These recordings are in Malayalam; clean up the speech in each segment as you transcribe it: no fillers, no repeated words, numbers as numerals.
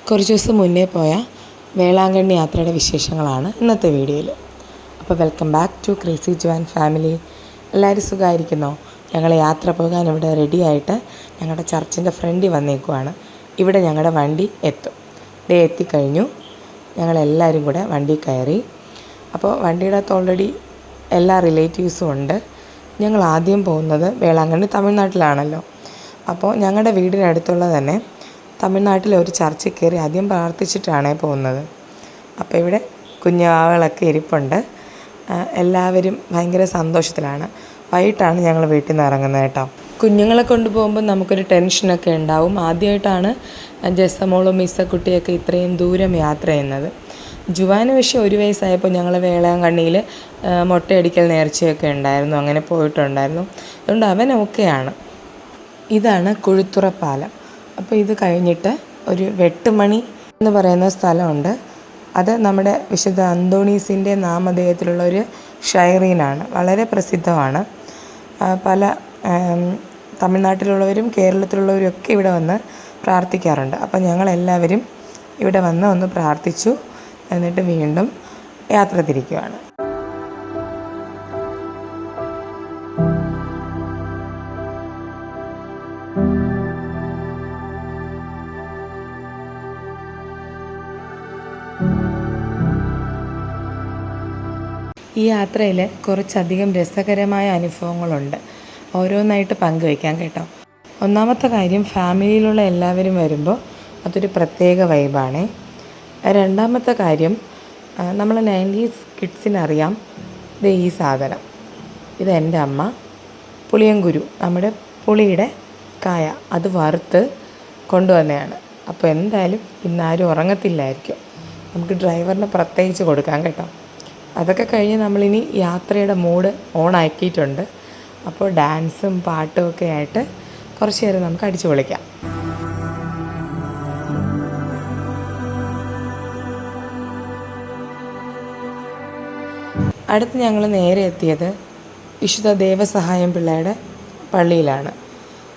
കുറച്ച് ദിവസം മുന്നേ പോയ വേളാങ്കണ്ണി യാത്രയുടെ വിശേഷങ്ങളാണ് ഇന്നത്തെ വീഡിയോയിൽ. അപ്പോൾ welcome back to crazy Juan family. എല്ലാവരും സുഖമായിരിക്കുന്നോ? ഞങ്ങൾ യാത്ര പോകാൻ ഇവിടെ റെഡിയായിട്ട് ഞങ്ങളുടെ ചർച്ചിൻ്റെ ഫ്രണ്ടിൽ വന്നേക്കുവാണ്. ഇവിടെ ഞങ്ങളുടെ വണ്ടി എത്തും. എത്തിക്കഴിഞ്ഞു. ഞങ്ങളെല്ലാവരും കൂടെ വണ്ടി കയറി. അപ്പോൾ വണ്ടിയുടെ അകത്ത് ഓൾറെഡി എല്ലാ റിലേറ്റീവ്സും ഉണ്ട്. ഞങ്ങൾ ആദ്യം പോകുന്നത് വേളാങ്കണ്ണി തമിഴ്നാട്ടിലാണല്ലോ. അപ്പോൾ ഞങ്ങളുടെ വീടിനടുത്തുള്ള തന്നെ തമിഴ്നാട്ടിലെ ഒരു ചർച്ചിൽ കയറി ആദ്യം പ്രാർത്ഥിച്ചിട്ടാണ് പോകുന്നത്. അപ്പോൾ ഇവിടെ കുഞ്ഞുവാവകളൊക്കെ ഇരിപ്പുണ്ട്. എല്ലാവരും ഭയങ്കര സന്തോഷത്തിലാണ്. വൈകിട്ടാണ് ഞങ്ങൾ വീട്ടിൽ നിന്ന് ഇറങ്ങുന്നത് കേട്ടോ. കുഞ്ഞുങ്ങളെ കൊണ്ടുപോകുമ്പോൾ നമുക്കൊരു ടെൻഷനൊക്കെ ഉണ്ടാവും. ആദ്യമായിട്ടാണ് ജസമോളും മിസ്സക്കുട്ടിയൊക്കെ ഇത്രയും ദൂരം യാത്ര ചെയ്യുന്നത്. ജുവാന് പക്ഷേ 1 വയസ്സായപ്പോൾ ഞങ്ങൾ വേളാങ്കണ്ണിയിൽ മുട്ടയടിക്കൽ നേർച്ചയൊക്കെ ഉണ്ടായിരുന്നു, അങ്ങനെ പോയിട്ടുണ്ടായിരുന്നു. അതുകൊണ്ട് അവൻ ഓക്കെയാണ്. ഇതാണ് കുഴുത്തുറ പാലം. അപ്പോൾ ഇത് കഴിഞ്ഞിട്ട് ഒരു വെട്ടുമണി എന്ന് പറയുന്ന സ്ഥലമുണ്ട്. അത് നമ്മുടെ വിശുദ്ധ അന്തോണീസിൻ്റെ നാമധേയത്തിലുള്ള ഒരു ഷൈറീനാണ്. വളരെ പ്രസിദ്ധമാണ്. പല തമിഴ്നാട്ടിലുള്ളവരും കേരളത്തിലുള്ളവരും ഒക്കെ ഇവിടെ വന്ന് പ്രാർത്ഥിക്കാറുണ്ട്. അപ്പോൾ ഞങ്ങളെല്ലാവരും ഇവിടെ വന്ന് ഒന്ന് പ്രാർത്ഥിച്ചു. എന്നിട്ട് വീണ്ടും യാത്ര തിരിക്കുകയാണ്. ഈ യാത്രയിൽ കുറച്ചധികം രസകരമായ അനുഭവങ്ങളുണ്ട്. ഓരോന്നായിട്ട് പങ്കുവയ്ക്കാം കേട്ടോ. ഒന്നാമത്തെ കാര്യം, ഫാമിലിയിലുള്ള എല്ലാവരും വരുമ്പോൾ അതൊരു പ്രത്യേക വൈബാണ്. രണ്ടാമത്തെ കാര്യം, നമ്മൾ 90s കിഡ്സിനറിയാം ഈ സാധനം. ഇത് എൻ്റെ അമ്മ പുളിയങ്കുരു, നമ്മുടെ പുളിയുടെ കായ, അത് വറുത്ത് കൊണ്ടുവന്നതാണ്. അപ്പോൾ എന്തായാലും ഇന്നാരും ഉറങ്ങത്തില്ലായിരിക്കും. നമുക്ക് ഡ്രൈവറിന് പ്രത്യേകിച്ച് കൊടുക്കാം കേട്ടോ. അതൊക്കെ കഴിഞ്ഞ് നമ്മളിനി യാത്രയുടെ മൂഡ് ഓൺ ആക്കിയിട്ടുണ്ട്. അപ്പോൾ ഡാൻസും പാട്ടും ഒക്കെ ആയിട്ട് കുറച്ച് നേരം നമുക്ക് അടിച്ചു പൊളിക്കാം. അടുത്ത് ഞങ്ങൾ നേരെ എത്തിയത് വിശുദ്ധ ദേവസഹായം പിള്ളയുടെ പള്ളിയിലാണ്.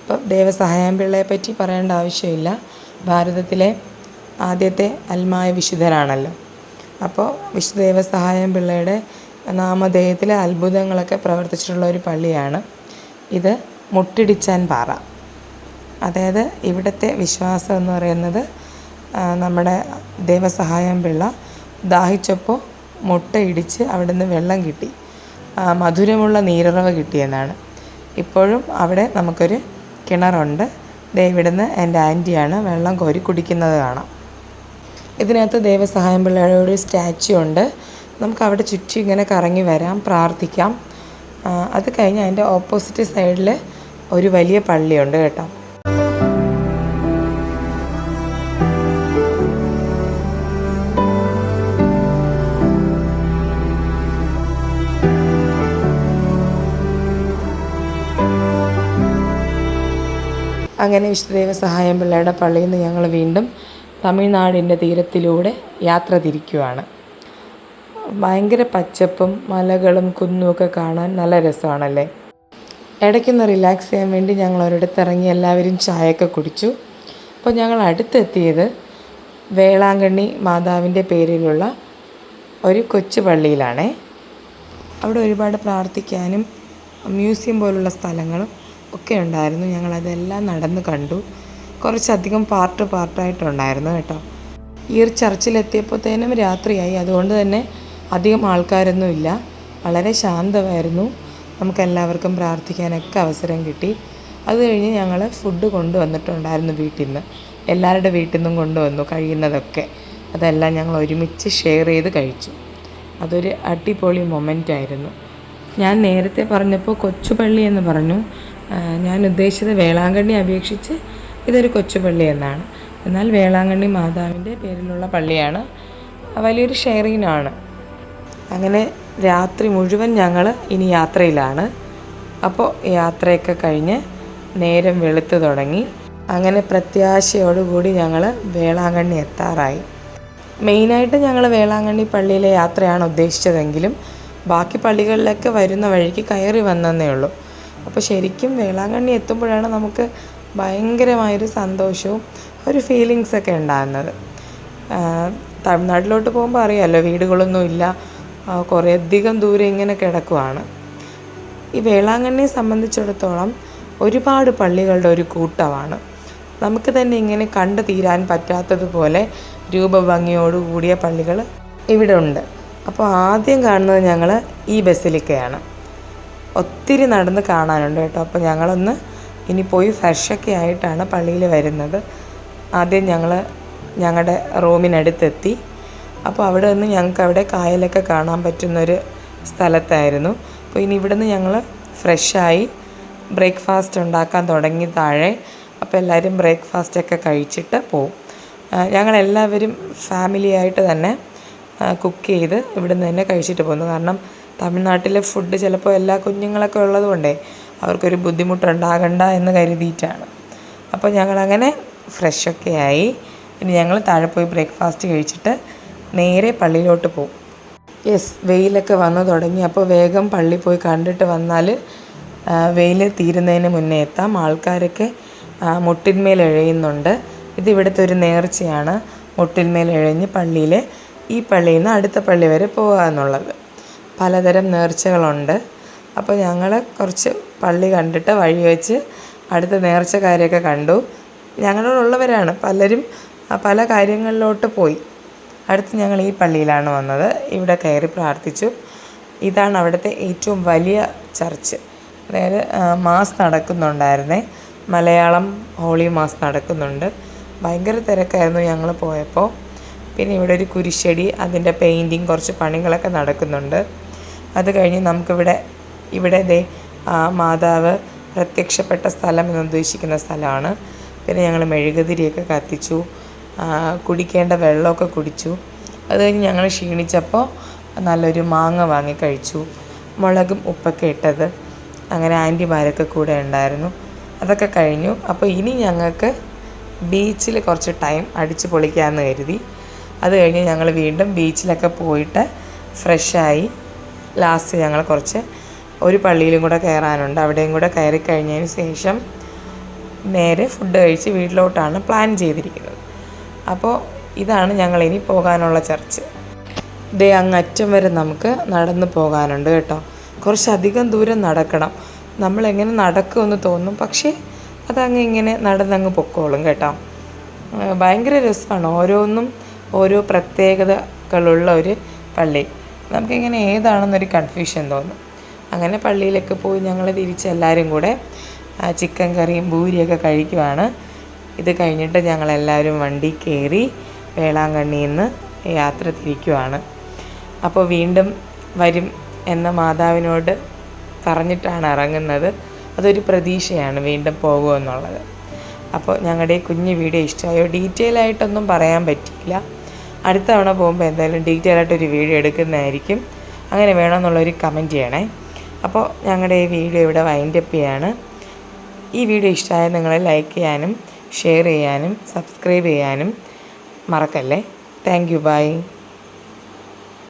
അപ്പം ദേവസഹായം പിള്ളയെ പറ്റി പറയേണ്ട ആവശ്യമില്ല. ഭാരതത്തിലെ ആദ്യത്തെ അൽമായ വിശുദ്ധരാണല്ലോ. അപ്പോൾ വിശുദ്ധ ദേവസഹായം പിള്ളയുടെ നാമധേയത്തിലെ അത്ഭുതങ്ങളൊക്കെ പ്രവർത്തിച്ചിട്ടുള്ള ഒരു പള്ളിയാണ് ഇത്. മുട്ടിടിച്ചാൻ പാറ, അതായത് ഇവിടുത്തെ വിശ്വാസം എന്ന് പറയുന്നത് നമ്മുടെ ദേവസഹായം പിള്ള ദാഹിച്ചപ്പോൾ മുട്ട ഇടിച്ച് അവിടെ നിന്ന് വെള്ളം കിട്ടി, മധുരമുള്ള നീരുറവ കിട്ടിയെന്നാണ്. ഇപ്പോഴും അവിടെ നമുക്കൊരു കിണറുണ്ട്. ഇവിടുന്ന് എൻ്റെ ആൻറ്റിയാണ് വെള്ളം കോരി കുടിക്കുന്നത് കാണാം. ഇതിനകത്ത് ദേവസഹായം പിള്ളയുടെ ഒരു സ്റ്റാച്യു ഉണ്ട്. നമുക്ക് അവിടെ ചുറ്റി ഇങ്ങനെ കറങ്ങി വരാം, പ്രാർത്ഥിക്കാം. അത് കഴിഞ്ഞ് അതിൻ്റെ ഓപ്പോസിറ്റ് സൈഡിൽ ഒരു വലിയ പള്ളിയുണ്ട് കേട്ടോ. അങ്ങനെ വിശുദ്ധ ദേവസഹായം പിള്ളയുടെ പള്ളിയിൽ നിന്ന് ഞങ്ങൾ വീണ്ടും തമിഴ്നാടിൻ്റെ തീരത്തിലൂടെ യാത്ര തിരിക്കുകയാണ്. ഭയങ്കര പച്ചപ്പും മലകളും കുന്നുമൊക്കെ കാണാൻ നല്ല രസമാണല്ലേ. ഇടയ്ക്കൊന്ന് റിലാക്സ് ചെയ്യാൻ വേണ്ടി ഞങ്ങൾ ഒരിടത്ത് ഇറങ്ങി എല്ലാവരും ചായയൊക്കെ കുടിച്ചു. അപ്പോൾ ഞങ്ങൾ അടുത്തെത്തിയത് വേളാങ്കണ്ണി മാതാവിൻ്റെ പേരിലുള്ള ഒരു കൊച്ചു പള്ളിയിലാണേ. അവിടെ ഒരുപാട് പ്രാർത്ഥിക്കാനും മ്യൂസിയം പോലുള്ള സ്ഥലങ്ങളും ഒക്കെ ഉണ്ടായിരുന്നു. ഞങ്ങളതെല്ലാം നടന്ന് കണ്ടു. കുറച്ചധികം പാർട്ടായിട്ടുണ്ടായിരുന്നു കേട്ടോ. ഈ ഒരു ചർച്ചിലെത്തിയപ്പോഴത്തേനും രാത്രിയായി. അതുകൊണ്ട് തന്നെ അധികം ആൾക്കാരൊന്നുമില്ല. വളരെ ശാന്തമായിരുന്നു. നമുക്കെല്ലാവർക്കും പ്രാർത്ഥിക്കാനൊക്കെ അവസരം കിട്ടി. അത് കഴിഞ്ഞ് ഞങ്ങൾ ഫുഡ് കൊണ്ടുവന്നിട്ടുണ്ടായിരുന്നു വീട്ടിൽ നിന്ന്. എല്ലാവരുടെ വീട്ടിൽ നിന്നും കൊണ്ടുവന്നു കഴിയുന്നതൊക്കെ. അതെല്ലാം ഞങ്ങൾ ഒരുമിച്ച് ഷെയർ ചെയ്ത് കഴിച്ചു. അതൊരു അടിപൊളി മൊമെൻ്റായിരുന്നു. ഞാൻ നേരത്തെ പറഞ്ഞപ്പോൾ കൊച്ചുപള്ളി എന്ന് പറഞ്ഞു. ഞാൻ ഉദ്ദേശിച്ചത് വേളാങ്കണ്ണി അപേക്ഷിച്ച് ഇതൊരു കൊച്ചുപള്ളി എന്നാണ്. എന്നാൽ വേളാങ്കണ്ണി മാതാവിൻ്റെ പേരിലുള്ള പള്ളിയാണ്. വലിയൊരു ഷെയറിനാണ്. അങ്ങനെ രാത്രി മുഴുവൻ ഞങ്ങൾ ഇനി യാത്രയിലാണ്. അപ്പോൾ യാത്രയൊക്കെ കഴിഞ്ഞ് നേരം വെളുത്ത് തുടങ്ങി. അങ്ങനെ പ്രത്യാശയോടുകൂടി ഞങ്ങൾ വേളാങ്കണ്ണി എത്താറായി. മെയിനായിട്ട് ഞങ്ങൾ വേളാങ്കണ്ണി പള്ളിയിലെ യാത്രയാണ് ഉദ്ദേശിച്ചതെങ്കിലും ബാക്കി പള്ളികളിലൊക്കെ വരുന്ന വഴിക്ക് കയറി വന്നതേ ഉള്ളൂ. അപ്പോൾ ശരിക്കും വേളാങ്കണ്ണി എത്തുമ്പോഴാണ് നമുക്ക് ഭയങ്കരമായൊരു സന്തോഷവും ഒരു ഫീലിങ്സൊക്കെ ഉണ്ടാകുന്നത്. തമിഴ്നാട്ടിലോട്ട് പോകുമ്പോൾ അറിയാമല്ലോ, വീടുകളൊന്നുമില്ല, കുറേയധികം ദൂരം ഇങ്ങനെ കിടക്കുവാണ്. ഈ വേളാങ്കണ്ണിയെ സംബന്ധിച്ചിടത്തോളം ഒരുപാട് പള്ളികളുടെ ഒരു കൂട്ടമാണ്. നമുക്ക് തന്നെ ഇങ്ങനെ കണ്ടു തീരാൻ പറ്റാത്തതുപോലെ രൂപഭംഗിയോടുകൂടിയ പള്ളികൾ ഇവിടെ ഉണ്ട്. അപ്പോൾ ആദ്യം കാണുന്നത് ഞങ്ങൾ ഈ ബസിലിക്കയാണ്. ഒത്തിരി നടന്ന് കാണാനുണ്ട് കേട്ടോ. അപ്പോൾ ഞങ്ങളൊന്ന് ഇനി പോയി ഫ്രഷൊക്കെ ആയിട്ടാണ് പള്ളിയിൽ വരുന്നത്. ആദ്യം ഞങ്ങൾ ഞങ്ങളുടെ റൂമിനടുത്തെത്തി. അപ്പോൾ അവിടെ നിന്ന് ഞങ്ങൾക്ക് അവിടെ കായലൊക്കെ കാണാൻ പറ്റുന്നൊരു സ്ഥലത്തായിരുന്നു. അപ്പോൾ ഇനി ഇവിടെ നിന്ന് ഞങ്ങൾ ഫ്രഷായി ബ്രേക്ക്ഫാസ്റ്റ് ഉണ്ടാക്കാൻ തുടങ്ങി താഴെ. അപ്പോൾ എല്ലാവരും ബ്രേക്ക്ഫാസ്റ്റൊക്കെ കഴിച്ചിട്ട് പോവും. ഞങ്ങളെല്ലാവരും ഫാമിലിയായിട്ട് തന്നെ കുക്ക് ചെയ്ത് ഇവിടെ നിന്ന് തന്നെ കഴിച്ചിട്ട് പോകുന്നു. കാരണം തമിഴ്നാട്ടിലെ ഫുഡ് ചിലപ്പോൾ എല്ലാ കുഞ്ഞുങ്ങളൊക്കെ ഉള്ളതുകൊണ്ടേ അവർക്കൊരു ബുദ്ധിമുട്ടുണ്ടാകണ്ട എന്ന് കരുതിയിട്ടാണ്. അപ്പോൾ ഞങ്ങളങ്ങനെ ഫ്രഷൊക്കെ ആയി. ഇനി ഞങ്ങൾ താഴെ പോയി ബ്രേക്ക്ഫാസ്റ്റ് കഴിച്ചിട്ട് നേരെ പള്ളിയിലോട്ട് പോകും. വെയിലൊക്കെ വന്നു തുടങ്ങി. അപ്പോൾ വേഗം പള്ളി പോയി കണ്ടിട്ട് വന്നാൽ വെയിൽ തീരുന്നതിന് മുന്നേ എത്താം. ആൾക്കാരൊക്കെ മുട്ടിന്മേൽ എഴയുന്നുണ്ട്. ഇതിവിടുത്തെ ഒരു നേർച്ചയാണ്, മുട്ടിന്മേൽ എഴഞ്ഞ് ഈ പള്ളിയിൽ നിന്ന് അടുത്ത പള്ളി വരെ പോകുക എന്നുള്ളത്. പലതരം നേർച്ചകളുണ്ട്. അപ്പോൾ ഞങ്ങൾ കുറച്ച് പള്ളി കണ്ടിട്ട് വഴി വെച്ച് അടുത്ത നേർച്ചക്കാരെയൊക്കെ കണ്ടു. ഞങ്ങളോടുള്ളവരാണ്, പലരും പല കാര്യങ്ങളിലോട്ട് പോയി. അടുത്ത് ഞങ്ങൾ ഈ പള്ളിയിലാണ് വന്നത്. ഇവിടെ കയറി പ്രാർത്ഥിച്ചു. ഇതാണ് അവിടുത്തെ ഏറ്റവും വലിയ ചർച്ച്. അതായത് മാസ് നടക്കുന്നുണ്ടായിരുന്നേ, മലയാളം ഹോളി മാസ് നടക്കുന്നുണ്ട്. ഭയങ്കര തിരക്കായിരുന്നു ഞങ്ങൾ പോയപ്പോൾ. പിന്നെ ഇവിടെ ഒരു കുരിശടി, അതിൻ്റെ പെയിൻറ്റിങ്, കുറച്ച് പണികളൊക്കെ നടക്കുന്നുണ്ട്. അത് കഴിഞ്ഞ് ഇവിടെ മാതാവ് പ്രത്യക്ഷപ്പെട്ട സ്ഥലം എന്ന് ഉദ്ദേശിക്കുന്ന സ്ഥലമാണ്. പിന്നെ ഞങ്ങൾ മെഴുകുതിരിയൊക്കെ കത്തിച്ചു, കുടിക്കേണ്ട വെള്ളമൊക്കെ കുടിച്ചു. അത് കഴിഞ്ഞ് ഞങ്ങൾ ക്ഷീണിച്ചപ്പോൾ നല്ലൊരു മാങ്ങ വാങ്ങി കഴിച്ചു, മുളകും ഉപ്പൊക്കെ ഇട്ടത്. അങ്ങനെ ആൻറ്റിമാരൊക്കെ കൂടെ ഉണ്ടായിരുന്നു. അതൊക്കെ കഴിഞ്ഞു. അപ്പോൾ ഇനി ഞങ്ങൾക്ക് ബീച്ചിൽ കുറച്ച് ടൈം അടിച്ച് പൊളിക്കാമെന്ന് കരുതി. അത് കഴിഞ്ഞ് ഞങ്ങൾ വീണ്ടും ബീച്ചിലൊക്കെ പോയിട്ട് ഫ്രഷായി. ലാസ്റ്റ് ഞങ്ങൾ ഒരു പള്ളിയിലും കൂടെ കയറാനുണ്ട്. അവിടെയും കൂടെ കയറി കഴിഞ്ഞതിന് ശേഷം നേരെ ഫുഡ് കഴിച്ച് വീട്ടിലോട്ടാണ് പ്ലാൻ ചെയ്തിരിക്കുന്നത്. അപ്പോൾ ഇതാണ് ഞങ്ങളിനി പോകാനുള്ള ചർച്ച്. അങ്ങറ്റം വരെ നമുക്ക് നടന്ന് പോകാനുണ്ട് കേട്ടോ. കുറച്ചധികം ദൂരം നടക്കണം. നമ്മളെങ്ങനെ നടക്കുമെന്ന് തോന്നും, പക്ഷേ അതങ്ങ് ഇങ്ങനെ നടന്നങ്ങ് പൊക്കോളും കേട്ടോ. ഭയങ്കര രസമാണ്. ഓരോന്നും ഓരോ പ്രത്യേകതകളുള്ള ഒരു പള്ളി. നമുക്കിങ്ങനെ ഏതാണെന്നൊരു കൺഫ്യൂഷൻ തോന്നും. അങ്ങനെ പള്ളിയിലൊക്കെ പോയി ഞങ്ങൾ തിരിച്ച് എല്ലാവരും കൂടെ ചിക്കൻ കറിയും പൂരിയൊക്കെ കഴിക്കുവാണ്. ഇത് കഴിഞ്ഞിട്ട് ഞങ്ങളെല്ലാവരും വണ്ടി കയറി വേളാങ്കണ്ണിയിൽ നിന്ന് യാത്ര തിരിക്കുവാണ്. അപ്പോൾ വീണ്ടും വരും എന്ന മാതാവിനോട് പറഞ്ഞിട്ടാണ് ഇറങ്ങുന്നത്. അതൊരു പ്രതീക്ഷയാണ് വീണ്ടും പോകുമെന്നുള്ളത്. അപ്പോൾ ഞങ്ങളുടെ കുഞ്ഞു വീഡിയോ ഇഷ്ടമായോ? ഡീറ്റെയിൽ ആയിട്ടൊന്നും പറയാൻ പറ്റിയില്ല. അടുത്ത തവണ പോകുമ്പോൾ എന്തായാലും ഡീറ്റെയിൽ ആയിട്ടൊരു വീഡിയോ എടുക്കുന്നതായിരിക്കും. അങ്ങനെ വേണമെന്നുള്ളൊരു കമൻറ്റ് ചെയ്യണേ. അപ്പോൾ ഞങ്ങളുടെ ഈ വീഡിയോ ഇവിടെ വൈൻഡപ്പ് ചെയ്യാണ്. ഈ വീഡിയോ ഇഷ്ടമായാൽ നിങ്ങൾ ലൈക്ക് ചെയ്യാനും ഷെയർ ചെയ്യാനും സബ്സ്ക്രൈബ് ചെയ്യാനും മറക്കല്ലേ. Thank you. ബൈ.